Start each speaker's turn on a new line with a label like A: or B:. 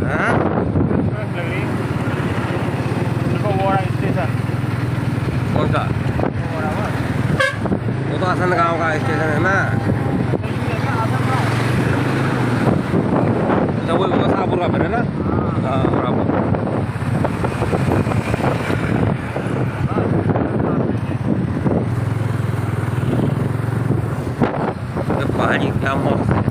A: हाँ कौन सा? वो तो आसन गांव का स्टेशन है ना। अच्छा वो शाहपुर का फिर है ना। हाँ बराबर। ये पहाड़ी क्या मस्त है।